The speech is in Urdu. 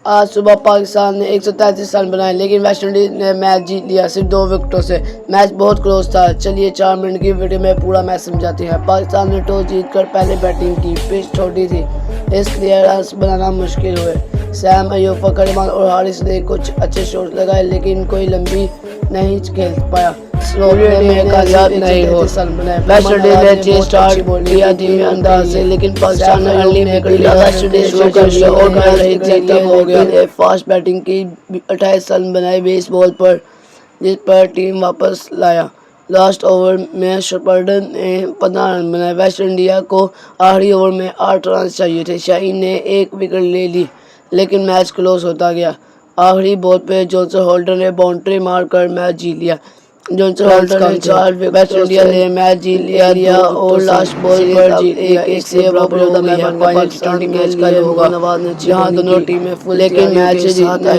آج صبح پاکستان نے 133 رن بنائے لیکن ویسٹ انڈیز نے میچ جیت لیا صرف 2 وکٹوں سے۔ میچ بہت کلوز تھا۔ چلیے 4 منٹ کی ویڈیو میں پورا میچ سمجھاتے ہیں۔ پاکستان نے ٹاس جیت کر پہلے بیٹنگ کی۔ پچ چھوٹی تھی، اس لیے رنز بنانا مشکل ہوئے۔ سیم ایوب، فخر رحمان اور حارث نے کچھ اچھے شاٹ لگائے لیکن کوئی لمبی نہیں کھیل پایا۔ میں کامیاب نہیں ہوئے۔ ویسٹ انڈیز نے چیز سٹارٹ کیا دھیمے انداز سے لیکن پاکستان نے ارلی میں کر لیا۔ ویسٹ انڈیز شروع کر لیا اور میچ ایک ہو گیا۔ فاسٹ بیٹنگ کی، 28 رن بنائے 20 بال پر، جس پر ٹیم واپس لایا۔ لاسٹ اوور میں شیپرڈن نے 15 رن بنائے۔ ویسٹ انڈیا کو آخری اوور میں 8 رن چاہیے تھے۔ شاہین نے 1 وکٹ لے لی لیکن میچ کلوز ہوتا گیا۔ آخری بال پہ جانسن ہولڈر نے باؤنڈری مار کر میچ جیت لیا۔ جانسن ہولڈر نے 4 وکٹوں سے ویسٹ انڈیا نے میچ جیت لیا اور لاسٹ بال پر ایک سے برابر ہو گئی ہے۔ فائنل ٹی20 میچ کل ہوگا جہاں دونوں ٹیمیں فل لیکن میچ سے جیتنا